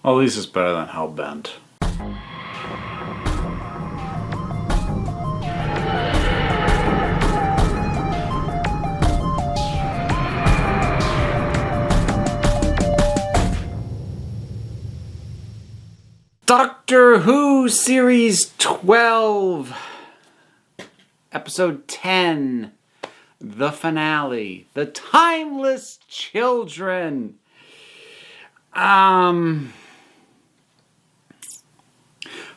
Well, at least it's better than Hellbent. Doctor Who Series 12, Episode 10, the finale, The Timeless Children.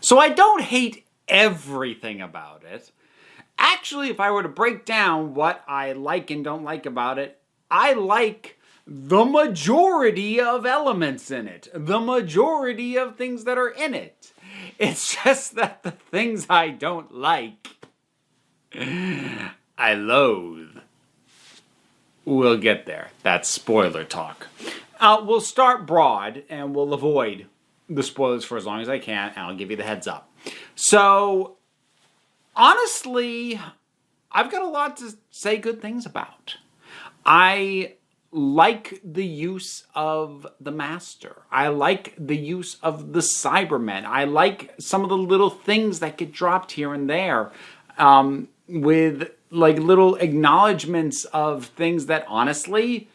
So I don't hate everything about it. Actually, if I were to break down what I like and don't like about it, I like the majority of elements in it. The majority of things that are in it. It's just that the things I don't like, I loathe. We'll get there. That's spoiler talk. We'll start broad and we'll avoid the spoilers for as long as I can, and I'll give you the heads up. So, honestly, I've got a lot to say good things about. I like the use of the Master. I like the use of the Cybermen. I like some of the little things that get dropped here and there, with like little acknowledgments of things that honestly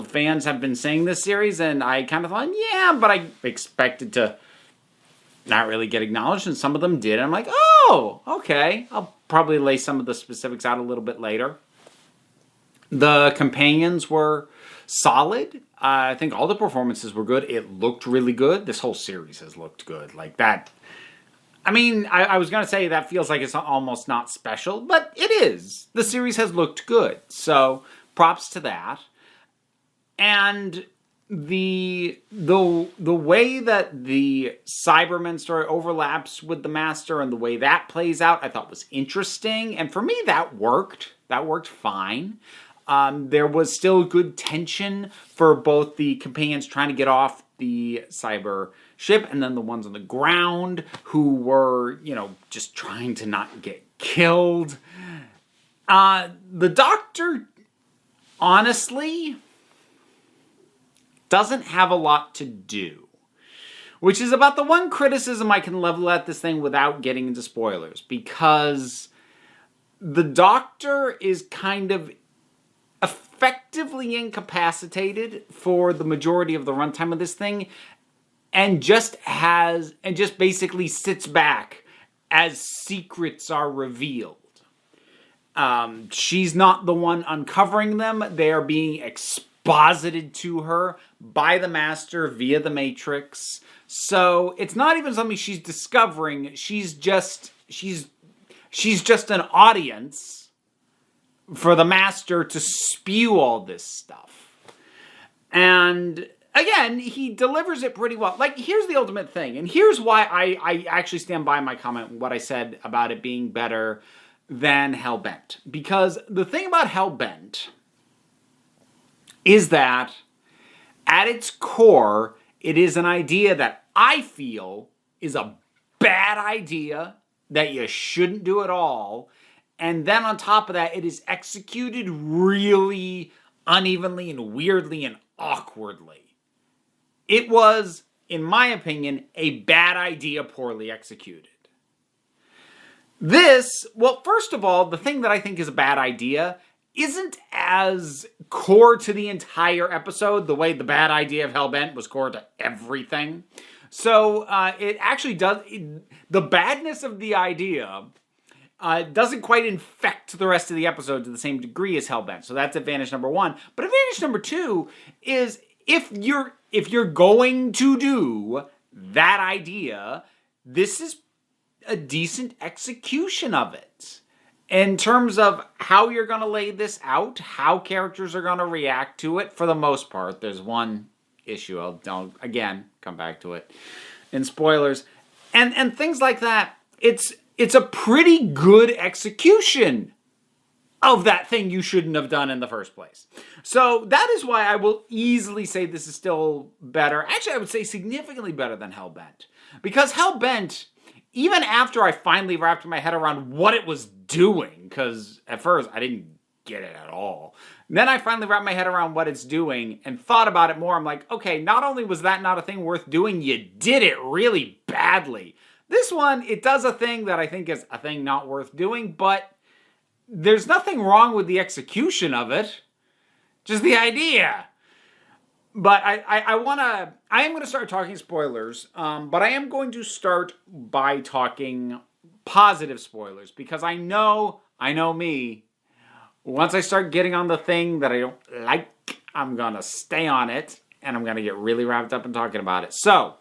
fans have been saying this series, and I kind of thought, yeah, but I expected to not really get acknowledged, and some of them did. And I'm like, oh, okay. I'll probably lay some of the specifics out a little bit later. The companions were solid. I think all the performances were good. It looked really good. This whole series has looked good. Like that. I mean, I was going to say that feels like it's almost not special, but it is. The series has looked good. So props to that. And the way that the Cybermen story overlaps with the Master and the way that plays out, I thought was interesting. And for me, that worked. That worked fine. There was still good tension for both the companions trying to get off the cyber ship and then the ones on the ground who were, just trying to not get killed. The Doctor, honestly, doesn't have a lot to do, which is about the one criticism I can level at this thing without getting into spoilers, because the Doctor is kind of effectively incapacitated for the majority of the runtime of this thing, and just basically sits back as secrets are revealed. She's not the one uncovering them. They are being exposited to her by the Master via the Matrix. So it's not even something she's discovering. She's just an audience for the Master to spew all this stuff. And again, he delivers it pretty well. Like, here's the ultimate thing, and here's why I actually stand by my comment, what I said about it being better than Hellbent. Because the thing about Hellbent is that at its core, it is an idea that I feel is a bad idea, that you shouldn't do at all. And then on top of that, it is executed really unevenly and weirdly and awkwardly. It was, in my opinion, a bad idea poorly executed. This, well, first of all, the thing that I think is a bad idea isn't as core to the entire episode the way the bad idea of Hellbent was core to everything. So it actually does, the badness of the idea doesn't quite infect the rest of the episode to the same degree as Hellbent. So that's advantage number one. But advantage number two is if you're going to do that idea, this is a decent execution of it. In terms of how you're going to lay this out, how characters are going to react to it, for the most part. There's one issue, I'll again come back to it in spoilers. And things like that, it's a pretty good execution of that thing you shouldn't have done in the first place. So that is why I will easily say this is still better. Actually, I would say significantly better than Hellbent. Because Hellbent, even after I finally wrapped my head around what it was doing, because at first I didn't get it at all. And then I finally wrapped my head around what it's doing and thought about it more. I'm like, okay, not only was that not a thing worth doing, you did it really badly. This one, it does a thing that I think is a thing not worth doing, but there's nothing wrong with the execution of it. Just the idea. But I am going to start talking spoilers, but I am going to start by talking positive spoilers, because I know me. Once I start getting on the thing that I don't like, I'm going to stay on it, and I'm going to get really wrapped up in talking about it. So,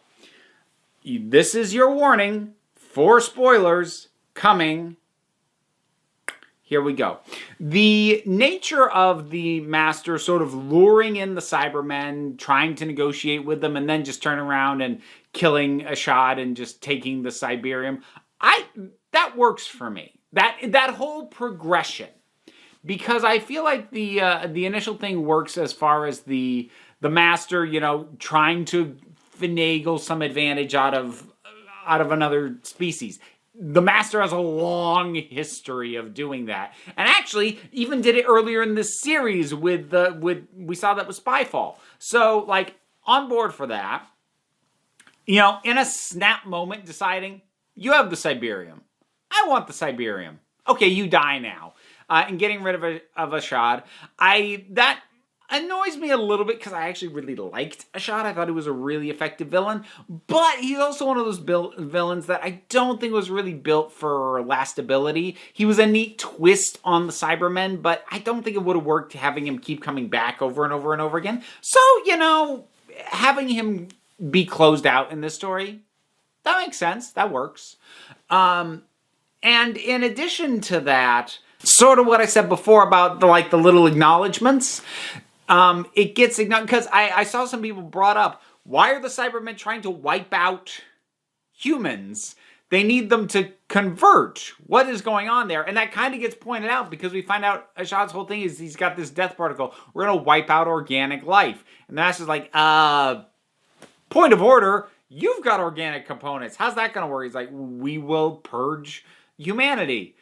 this is your warning for spoilers coming. Here we go. The nature of the Master sort of luring in the Cybermen, trying to negotiate with them, and then just turning around and killing Ashad and just taking the Cyberium, that works for me. That whole progression. Because I feel like the initial thing works as far as the Master, trying to finagle some advantage out of another species. The Master has a long history of doing that, and actually even did it earlier in this series with we saw that with Spyfall. So on board for that. In a snap moment, deciding you have the Cyberium, I want the Cyberium. Okay, you die now. And getting rid of Ashad, that annoys me a little bit because I actually really liked Ashad. I thought he was a really effective villain, but he's also one of those villains that I don't think was really built for lastability. He was a neat twist on the Cybermen, but I don't think it would have worked having him keep coming back over and over and over again. So, having him be closed out in this story, that makes sense. That works. And in addition to that, sort of what I said before about the little acknowledgments, it gets ignored because I saw some people brought up, why are the Cybermen trying to wipe out humans? They need them to convert. What is going on there? And that kind of gets pointed out because we find out Ashad's whole thing is he's got this death particle. We're going to wipe out organic life. And the Master's like, point of order, you've got organic components. How's that going to work? He's like, we will purge humanity.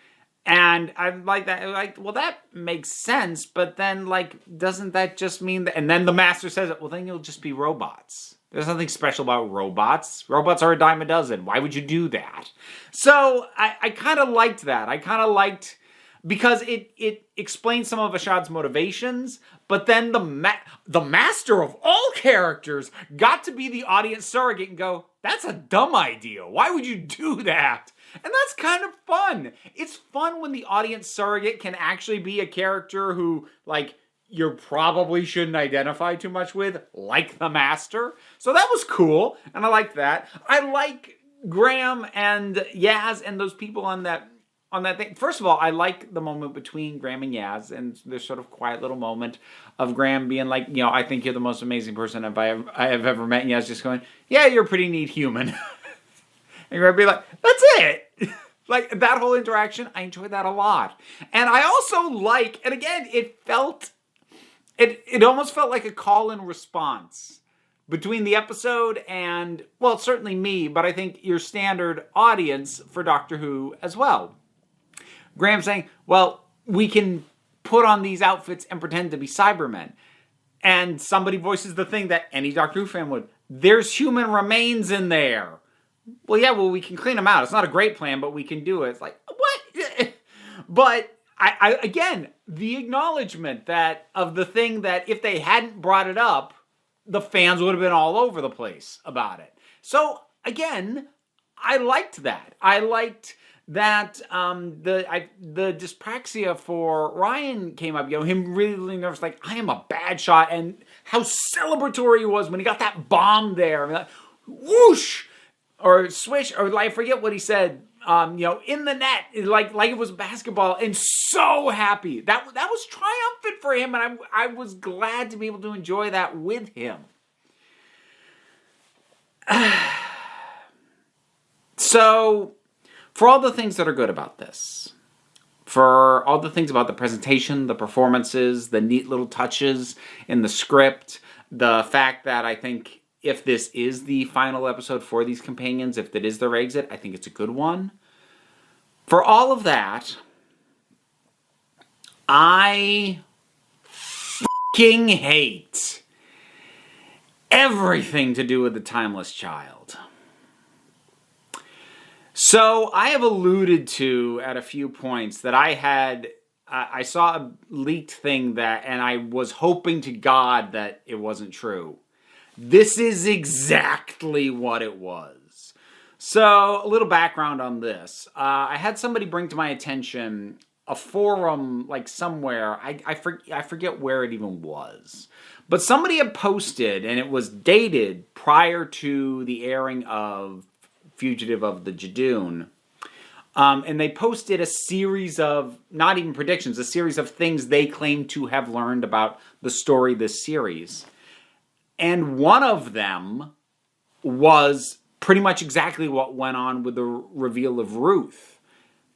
And I'm like that, well, that makes sense, but then, doesn't that just mean that? And then the Master says, well, then you'll just be robots. There's nothing special about robots. Robots are a dime a dozen. Why would you do that? So I kind of liked that. I kind of liked, because it explains some of Ashad's motivations, but then the Master of all characters got to be the audience surrogate and go, that's a dumb idea. Why would you do that? And that's kind of fun. It's fun when the audience surrogate can actually be a character who, you probably shouldn't identify too much with, like the Master. So that was cool, and I liked that. I like Graham and Yaz and those people on that thing. First of all, I like the moment between Graham and Yaz, and this sort of quiet little moment of Graham being like, I think you're the most amazing person I have ever met, and Yaz just going, yeah, you're a pretty neat human. And you're going to be like, that's it. That whole interaction, I enjoyed that a lot. And I also and again, it almost felt like a call and response between the episode and, well, certainly me, but I think your standard audience for Doctor Who as well. Graham saying, well, we can put on these outfits and pretend to be Cybermen. And somebody voices the thing that any Doctor Who fan would. There's human remains in there. Well, yeah, we can clean them out. It's not a great plan, but we can do it. It's like, what? But I again, the acknowledgement of the thing that if they hadn't brought it up, the fans would have been all over the place about it. So again, I liked that. I liked that the dyspraxia for Ryan came up. Him really nervous, like, I am a bad shot, and how celebratory he was when he got that bomb there. I mean, whoosh. Or swish, or I forget what he said, in the net, like it was basketball, and so happy. That was triumphant for him, and I was glad to be able to enjoy that with him. So, for all the things that are good about this, for all the things about the presentation, the performances, the neat little touches in the script, the fact that I think if this is the final episode for these companions, if that is their exit, I think it's a good one. For all of that, I fucking hate everything to do with the Timeless Child. So I have alluded to at a few points that I saw a leaked thing and I was hoping to God that it wasn't true. This is exactly what it was. So a little background on this. I had somebody bring to my attention a forum, like somewhere, I forget where it even was. But somebody had posted, and it was dated prior to the airing of Fugitive of the Jadoon. And they posted a series of, not even predictions, a series of things they claim to have learned about the story this series. And one of them was pretty much exactly what went on with the reveal of Ruth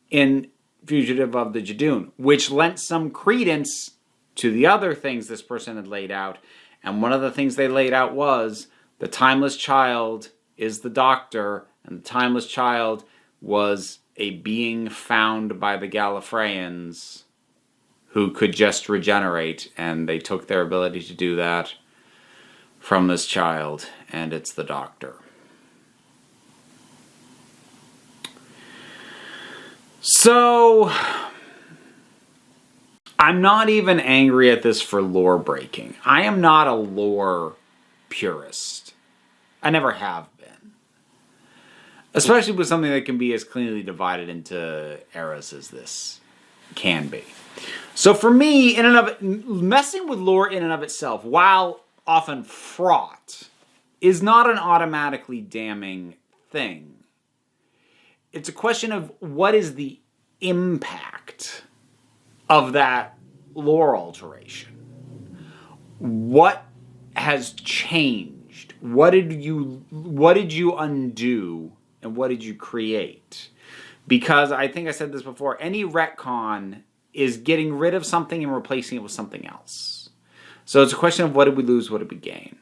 in Fugitive of the Jadoon, which lent some credence to the other things this person had laid out. And one of the things they laid out was the Timeless Child is the Doctor, and the Timeless Child was a being found by the Gallifreyans who could just regenerate, and they took their ability to do that from this child, and it's the Doctor. So, I'm not even angry at this for lore breaking. I am not a lore purist. I never have been. Especially with something that can be as cleanly divided into eras as this can be. So for me, messing with lore in and of itself, while often fraught, is not an automatically damning thing. It's a question of what is the impact of that lore alteration. What has changed? What did you undo, and what did you create? Because I think I said this before, any retcon is getting rid of something and replacing it with something else. So it's a question of what did we lose, what did we gain?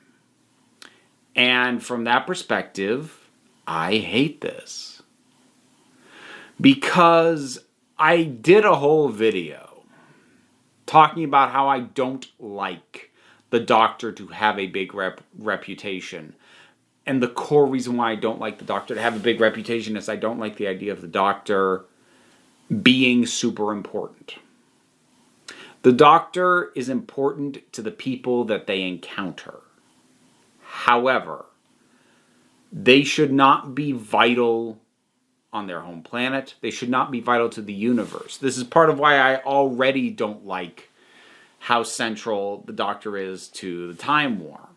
And from that perspective, I hate this. Because I did a whole video talking about how I don't like the Doctor to have a big reputation. And the core reason why I don't like the Doctor to have a big reputation is I don't like the idea of the Doctor being super important. The Doctor is important to the people that they encounter. However, they should not be vital on their home planet. They should not be vital to the universe. This is part of why I already don't like how central the Doctor is to the Time War.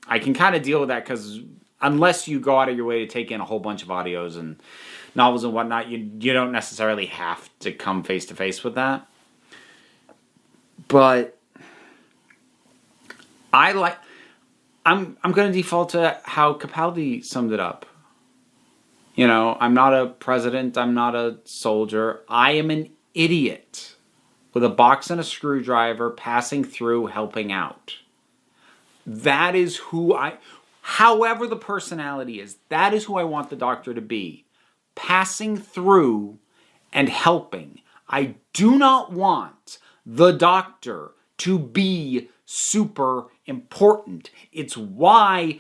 I can kind of deal with that because unless you go out of your way to take in a whole bunch of audios and novels and whatnot, you don't necessarily have to come face to face with that. But I'm going to default to how Capaldi summed it up. You know, I'm not a president, I'm not a soldier. I am an idiot with a box and a screwdriver passing through, helping out. That is who however the personality is, that is who I want the Doctor to be. Passing through and helping. I do not want the Doctor to be super important. It's why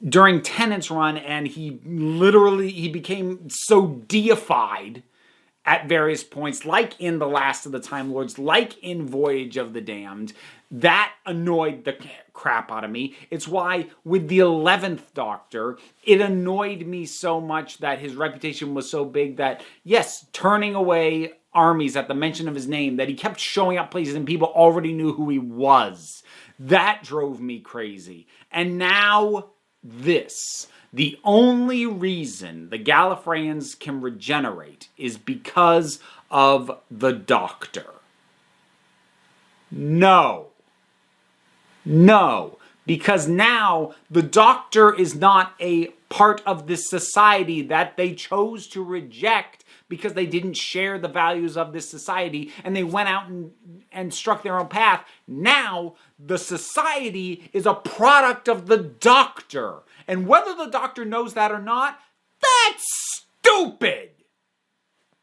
during Tennant's run, and he became so deified at various points, like in The Last of the Time Lords, like in Voyage of the Damned, that annoyed the crap out of me. It's why with the 11th Doctor, it annoyed me so much that his reputation was so big that, yes, turning away armies at the mention of his name, that he kept showing up places and people already knew who he was. That drove me crazy. And now this. The only reason the Gallifreyans can regenerate is because of the Doctor. No. Because now the Doctor is not a part of this society that they chose to reject because they didn't share the values of this society and they went out and struck their own path. Now the society is a product of the Doctor. And whether the Doctor knows that or not, that's stupid.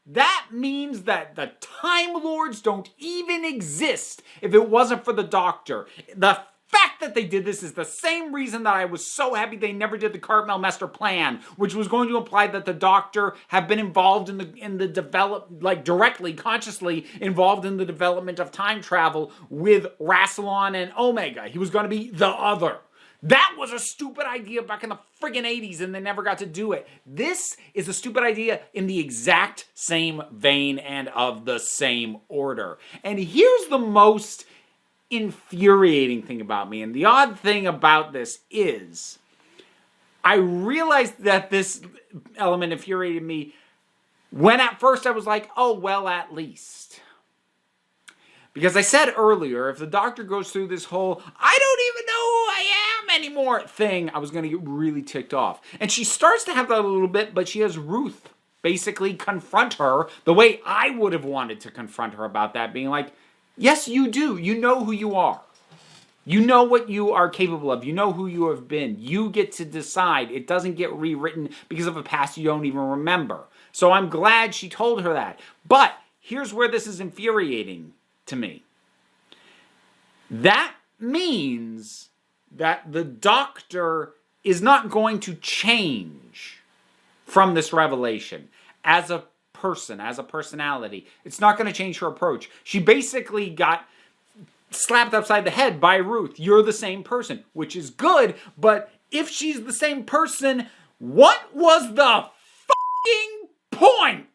That means that the Time Lords don't even exist if it wasn't for the Doctor. The fact that they did this is the same reason that I was so happy they never did the Cartmel Master Plan, which was going to imply that the Doctor had been involved in the directly, consciously involved in the development of time travel with Rassilon and Omega. He was going to be the other. That was a stupid idea back in the friggin' 80s and they never got to do it. This is a stupid idea in the exact same vein and of the same order. And here's the most infuriating thing about me, and the odd thing about this is I realized that this element infuriated me when at first I was like, oh, well, at least. Because I said earlier, if the Doctor goes through this whole, I don't even know who I am anymore thing, I was going to get really ticked off. And she starts to have that a little bit, but she has Ruth basically confront her the way I would have wanted to confront her about that, being like, yes, you do. You know who you are. You know what you are capable of. You know who you have been. You get to decide. It doesn't get rewritten because of a past you don't even remember. So I'm glad she told her that. But here's where this is infuriating to me. That means that the Doctor is not going to change from this revelation as a person, as a personality. It's not going to change her approach. She basically got slapped upside the head by Ruth. You're the same person, which is good, but if she's the same person, what was the fucking point?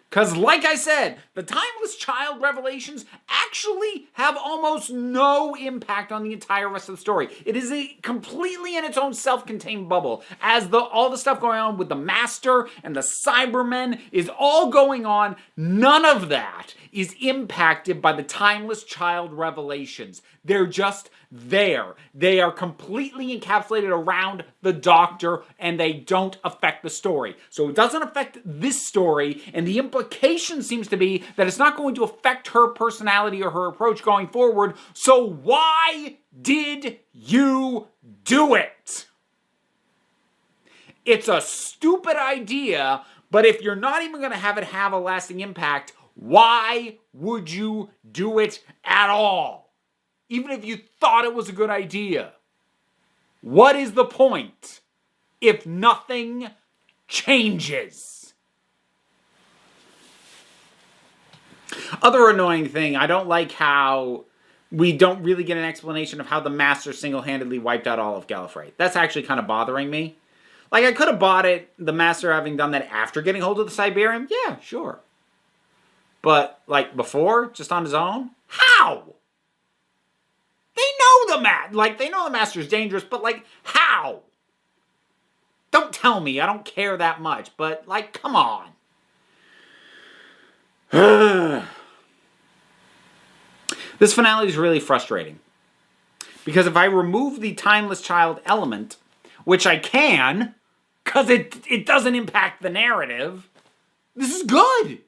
Because like I said, the Timeless Child revelations actually have almost no impact on the entire rest of the story. It is completely in its own self-contained bubble. As all the stuff going on with the Master and the Cybermen is all going on, none of that is impacted by the Timeless Child revelations. They're just there. They are completely encapsulated around the Doctor and they don't affect the story. So it doesn't affect this story, and the implication seems to be that it's not going to affect her personality or her approach going forward. So why did you do it? It's a stupid idea, but if you're not even going to have it have a lasting impact, why would you do it at all? Even if you thought it was a good idea. What is the point if nothing changes? Other annoying thing, I don't like how we don't really get an explanation of how the Master single-handedly wiped out all of Gallifrey. That's actually kind of bothering me. Like, I could have bought it, the Master having done that after getting hold of the Cyberium. Yeah, sure. But, like, before, just on his own? How? They know the Master's dangerous, but, like, how? Don't tell me. I don't care that much, but, like, come on. This finale is really frustrating. Because if I remove the Timeless Child element, which I can, because it doesn't impact the narrative, this is good.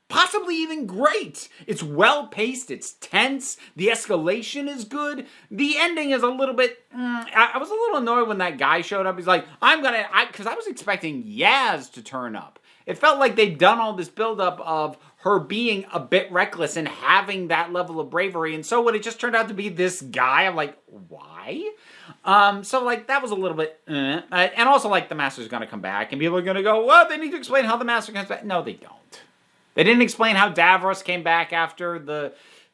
Possibly even great. It's well-paced, it's tense, the escalation is good, the ending is a little bit... I was a little annoyed when that guy showed up. He's like, because I was expecting Yaz to turn up. It felt like they'd done all this buildup of her being a bit reckless and having that level of bravery, and so when it just turned out to be this guy, I'm like, why? So, like, that was a little bit... and also, like, the Master's gonna come back, and people are gonna go, well, they need to explain how the Master comes back. No, they don't. They didn't explain how Davros came back after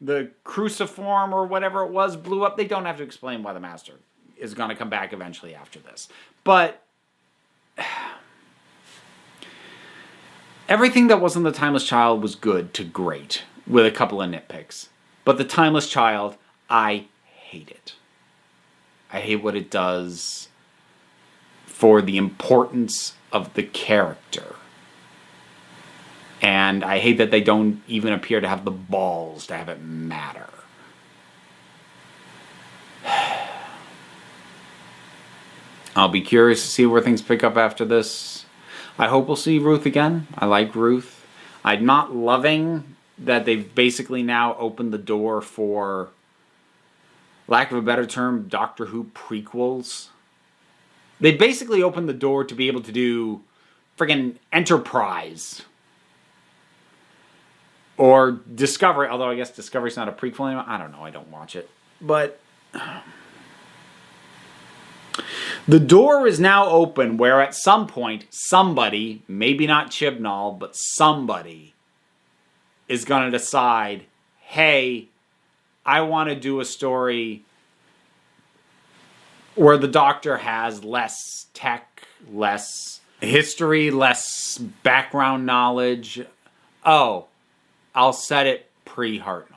the cruciform or whatever it was blew up. They don't have to explain why the Master is going to come back eventually after this. But everything that wasn't the Timeless Child was good to great, with a couple of nitpicks. But the Timeless Child, I hate it. I hate what it does for the importance of the character. And I hate that they don't even appear to have the balls to have it matter. I'll be curious to see where things pick up after this. I hope we'll see Ruth again. I like Ruth. I'm not loving that they've basically now opened the door for, lack of a better term, Doctor Who prequels. They basically opened the door to be able to do friggin' Enterprise. Or Discovery, although I guess Discovery's not a prequel anymore. I don't know, I don't watch it. But the door is now open where at some point, somebody, maybe not Chibnall, but somebody is going to decide, hey, I want to do a story where the Doctor has less tech, less history, less background knowledge. Oh, I'll set it pre-Hartnell.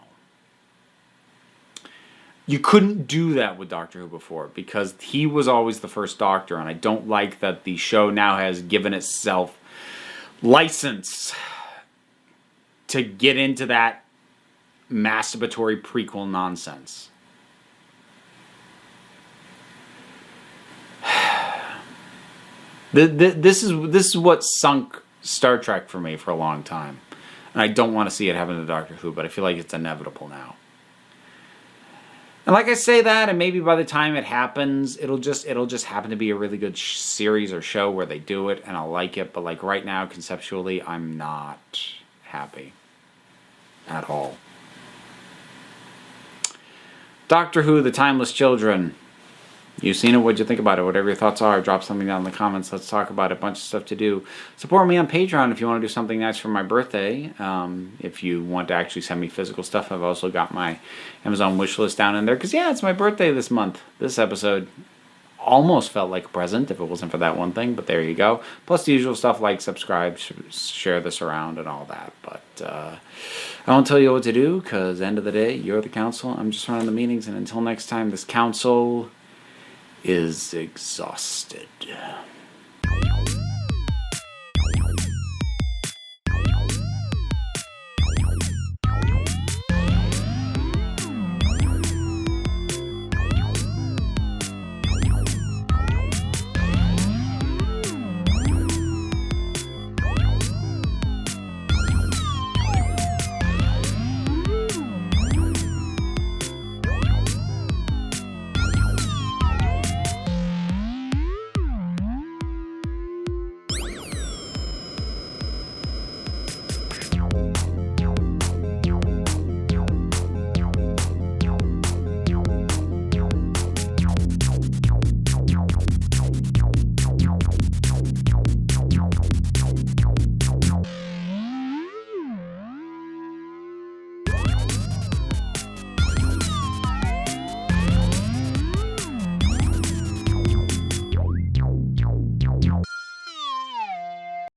You couldn't do that with Doctor Who before because he was always the first Doctor, and I don't like that the show now has given itself license to get into that masturbatory prequel nonsense. This is what sunk Star Trek for me for a long time. And I don't want to see it happen to Doctor Who, but I feel like it's inevitable now. And like I say that, and maybe by the time it happens, it'll just happen to be a really good series or show where they do it, and I'll like it. But like right now, conceptually, I'm not happy at all. Doctor Who, The Timeless Children. You've seen it. What'd you think about it? Whatever your thoughts are, drop something down in the comments. Let's talk about it. A bunch of stuff to do. Support me on Patreon if you want to do something nice for my birthday. If you want to actually send me physical stuff, I've also got my Amazon wish list down in there. Because, yeah, it's my birthday this month. This episode almost felt like a present if it wasn't for that one thing. But there you go. Plus the usual stuff like subscribe, share this around, and all that. But I won't tell you what to do because, end of the day, you're the council. I'm just running the meetings. And until next time, this council is exhausted.